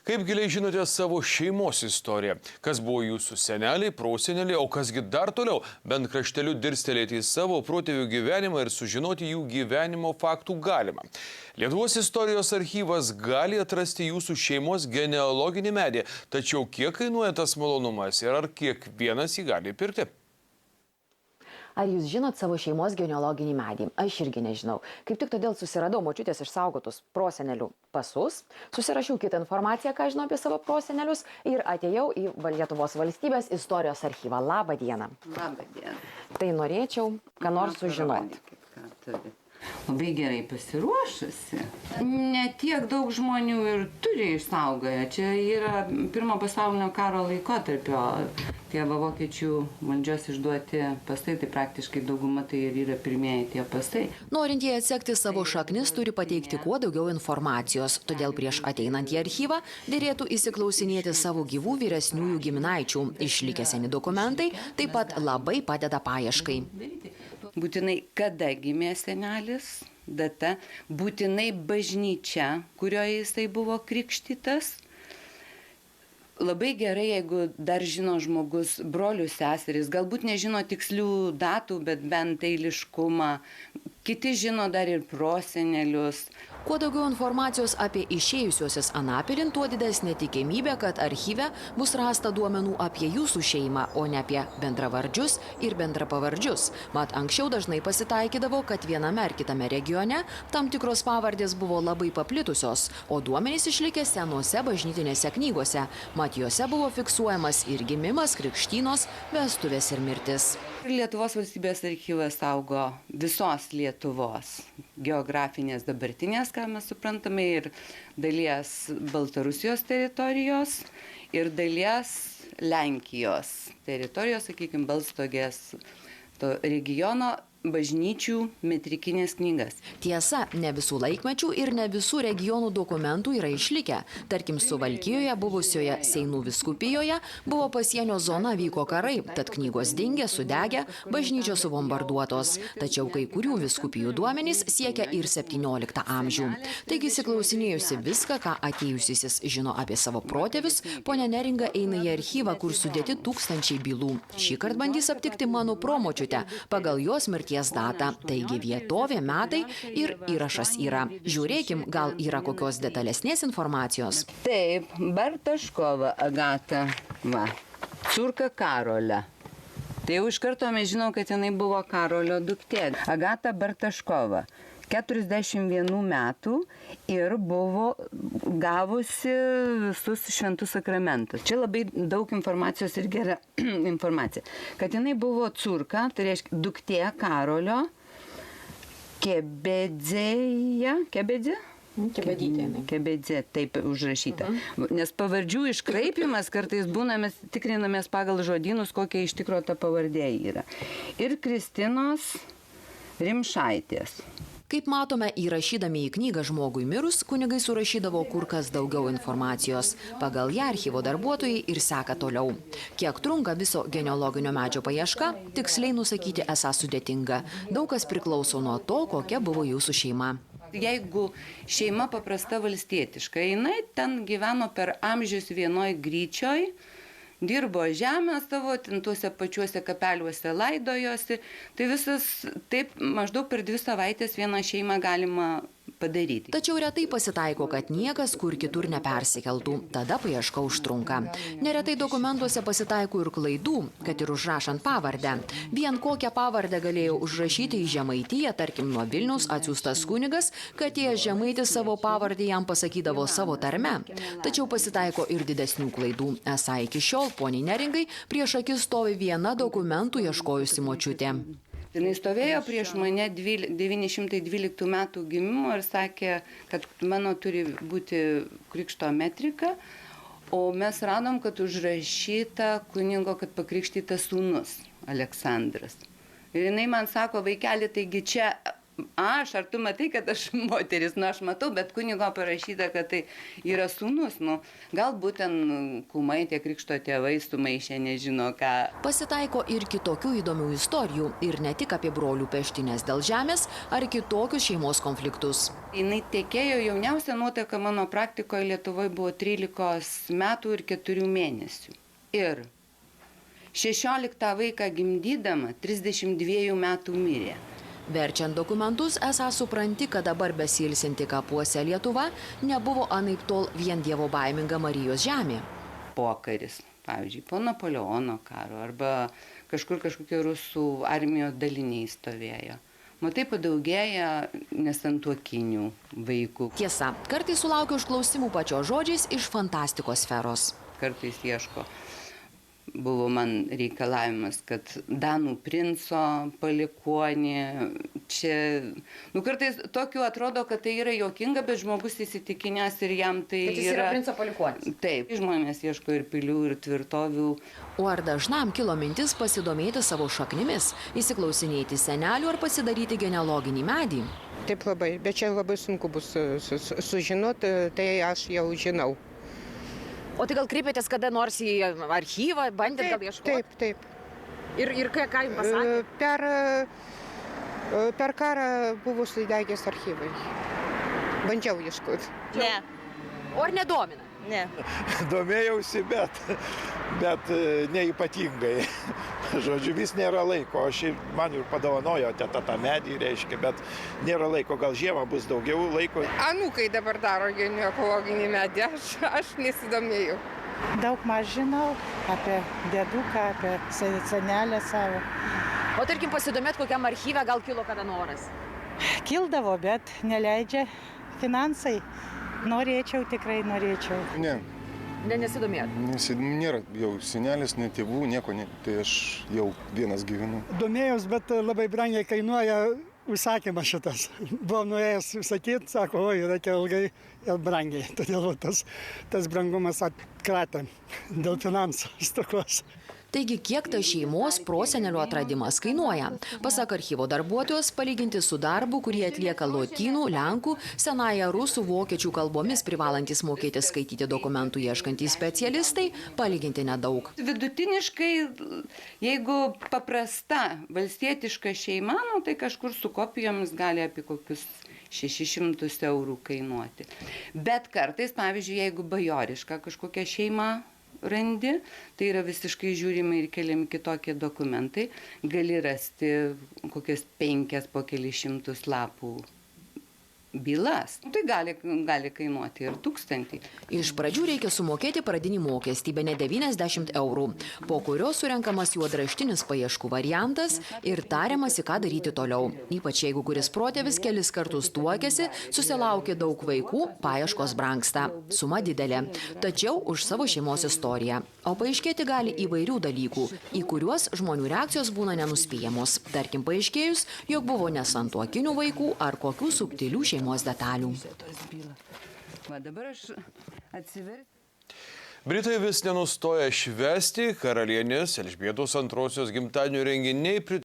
Kaip giliai žinote savo šeimos istoriją? Kas buvo jūsų seneliai, proseneliai, o kasgi dar toliau? Bent krašteliu dirstelėti į savo protėvių gyvenimą ir sužinoti jų gyvenimo faktų galima. Lietuvos istorijos archyvas gali atrasti jūsų šeimos genealoginį medį, tačiau kiek kainuoja tas malonumas ir ar kiekvienas jį gali pirkti? Ar jūs žinot savo šeimos genealoginį medį? Aš irgi nežinau. Kaip tik todėl susiradau močiutės išsaugotus prosenelių pasus, susirašiau kitą informaciją, ką žinau apie savo prosenelius ir atėjau į Lietuvos valstybės istorijos archyvą. Labą dieną. Labą dieną. Tai norėčiau, ką nors sužinoti. Labai gerai pasiruošusi. Ne tiek daug žmonių ir turi išsaugoję. Čia yra Pirmo pasaulinio karo laikotarpio. Tie vokiečių valdžios išduoti pasai, tai praktiškai dauguma tai ir yra pirmieji tie pasai. Norintieji atsekti savo šaknis turi pateikti kuo daugiau informacijos. Todėl prieš ateinant į archyvą dėrėtų įsiklausinėti savo gyvų vyresniųjų giminaičių. Išlikę seni dokumentai taip pat labai padeda paieškai. Būtinai kada gimė senelis, data, būtinai bažnyčia, kurioje jisai buvo krikštytas. Labai gerai, jeigu dar žino žmogus brolių seseris, galbūt nežino tikslių datų, bet bent eiliškumą. Kiti žino dar ir prosenelius. Kuo daugiau informacijos apie išėjusiuosius anapilin, tuo didesnė tikimybė, kad archyve bus rasta duomenų apie jūsų šeimą, o ne apie bendravardžius ir bendrapavardžius. Mat anksčiau dažnai pasitaikydavo, kad viename ar kitame regione tam tikros pavardės buvo labai paplitusios, o duomenys išlikę senose bažnytinėse knygose. Mat juose buvo fiksuojamas ir gimimas, krikštynos, vestuvės ir mirtis. Lietuvos valstybės archyvas saugo visos Lietuvos geografinės dabartinės, ką mes suprantame, ir dalies Baltarusijos teritorijos, ir dalies Lenkijos teritorijos, sakykime, Balstogės to regiono bažnyčių metrikinės knygas. Tiesa, ne visų laikmečių ir ne visų regionų dokumentų yra išlikę. Tarkim, Suvalkijoje buvusioje Seinų vyskupijoje buvo pasienio zona, vyko karai, tad knygos dingė, sudegė, bažnyčios subombarduotos. Tačiau kai kurių vyskupijų duomenys siekia ir 17 amžių. Taigi, įsiklausinėjusi viską, ką atėjusysis žino apie savo protėvius, ponia Neringa eina į archyvą, kur sudėti tūkstančiai bylų. Šįkart bandys aptikti mano promočiutę pagal jos mirties datą. Taigi vietovė, metai ir įrašas yra. Žiūrėkim, gal yra kokios detalesnės informacijos. Taip, Bartaškova Agata, va, Curka Karolė. Tai jau iš karto mes žinom, kad jinai buvo Karolio duktė. Agata Bartaškova, 41 metų ir buvo gavusi visus šventus sakramentus. Čia labai daug informacijos ir gera informacija. Kad jinai buvo Curka, tai reiškia duktė Karolio Kebedzėje. Kebedzė? Kebedzė, taip užrašyta. Nes pavardžių iškraipimas kartais būna, mes tikrinamės pagal žodynus, kokia iš tikro ta pavardė yra. Ir Kristinos Rimšaitės. Kaip matome, įrašydami į knygą žmogui mirus, kunigai surašydavo kur kas daugiau informacijos. Pagal ją archyvo darbuotojai ir seka toliau. Kiek trunka viso genealoginio medžio paieška, tiksliai nusakyti esą sudėtinga. Daug kas priklauso nuo to, kokia buvo jūsų šeima. Jeigu šeima paprasta valstietiška, jinai ten gyveno per amžius vienoj gryčioj, dirbo žemę savo, tuose pačiuose kapeliuose laidojosi, tai visas taip maždaug per 2 savaitės vieną šeimą galima padaryti. Tačiau retai pasitaiko, kad niekas kur kitur nepersikeltų. Tada paieška užtrunka. Neretai dokumentuose pasitaiko ir klaidų, kad ir užrašant pavardę. Vien kokią pavardę galėjo užrašyti į Žemaitiją, tarkim nuo Vilniaus atsiųstas kunigas, kad tie Žemaitis savo pavardį jam pasakydavo savo tarme. Tačiau pasitaiko ir didesnių klaidų. Esą iki šiol, poniai Neringai, prieš akis stovi viena dokumentų ieškojusi močiutė. Jis stovėjo prieš mane 912 metų gimimo ir sakė, kad mano turi būti krikšto metrika, o mes radom, kad užrašyta kunigo, kad pakrikštytas sūnus Aleksandras. Ir jinai man sako, vaikeli, taigi čia Ar tu matai, kad aš moteris, aš matau, bet kunigo parašyta, kad tai yra sūnus, galbūt ten kūmai, tie krikšto tėvai sumaišė, nežino ką. Pasitaiko ir kitokių įdomių istorijų, ir ne tik apie brolių peštynės dėl žemės ar kitokius šeimos konfliktus. Jinai tekėjo, jauniausia nuotaka mano praktikoje Lietuvoje buvo 13 metų ir 4 mėnesių. Ir 16 vaiką gimdydama 32 metų mirė. Verčiant dokumentus, esą supranti, kad dabar besilsinti kapuose Lietuva nebuvo anaiptol vien dievo baiminga Marijos žemė. Pokaris, pavyzdžiui, po Napoleono karo arba kažkokie rusų armijos daliniai stovėjo. Matai, padaugėja nesantuokinių vaikų. Tiesa, kartais sulaukia užklausimų pačios žodžiais iš fantastikos sferos. Kartais ieško. Buvo man reikalavimas, kad Danų princo palikuonį. Čia, kartais tokiu atrodo, kad tai yra juokinga, bet žmogus įsitikinęs ir jam tai kad jis yra princo palikuonis. Taip, žmonės ieško ir pilių, ir tvirtovių. O ar dažnam kilo mintis pasidomėti savo šaknimis, įsiklausinėti senelių ar pasidaryti genealoginį medį? Taip labai, bet čia labai sunku bus sužinoti, tai aš jau žinau. O tai gal kreipėtės kada nors į archyvą, bandėt gal ieškoti? Taip. Ir ką jums pasakė? Per karą buvo sudegęs archyvai. Bandžiau ieškoti. Ne. O ar nedomina? Ne. Domėjausi, bet neypatingai. Žodžiu, vis nėra laiko. Man ir padovanojo teta tą medį, reiškia, bet nėra laiko. Gal žiemą bus daugiau laiko. Anūkai dabar daro genealoginį medį, aš nesidomėjau. Daug maž žinau apie dėduką, apie senelę savo. O tarkim pasidomėt, kokiam archyve gal kilo kada noras? Kildavo, bet neleidžia finansai. Norėčiau, tikrai norėčiau. Ne, Nesidomėjot? nėra jau senelis, ne tėvų, nieko, tai aš jau vienas gyvenu. Domėjaus, bet labai brangiai kainuoja užsakymas šitas. Buvau nuėjęs sakyti, sako, oi, reikia ilgai ir brangiai. Todėl tas brangumas atkratė dėl finansų stokos. Taigi, kiek ta šeimos prosenelio atradimas kainuoja? Pasak archyvo darbuotojos, palyginti su darbu, kurį atlieka lotynų, lenkų, senąją rusų, vokiečių kalbomis privalantys mokėti skaityti dokumentų ieškantys specialistai, palyginti nedaug. Vidutiniškai, jeigu paprasta valstietiška šeima, tai kažkur su kopijomis gali apie kokius 600 eurų kainuoti. Bet kartais, pavyzdžiui, jeigu bajoriška kažkokia šeima randi, tai yra visiškai žiūrimi ir keliami kitokie dokumentai, gali rasti kokias 5 po kelius šimtus lapų bylas. Tai gali kainuoti ir 1000. Iš pradžių reikia sumokėti pradinį mokestį, bene 90 eurų, po kurio surenkamas juodraštinis paieškų variantas ir tariamasi, ką daryti toliau. Ypač jeigu kuris protėvis kelis kartus tuokėsi, susilaukė daug vaikų, paieškos brangsta. Suma didelė. Tačiau už savo šeimos istoriją. O paaiškėti gali įvairių dalykų, į kuriuos žmonių reakcijos būna nenuspėjamos. Tarkim, paaiškėjus, jog buvo nesantuokinių vaikų ar kokių subtilių šeimos detalių. Britai vis nenustoja švęsti karalienės Elžbietos II gimtadienio renginiai.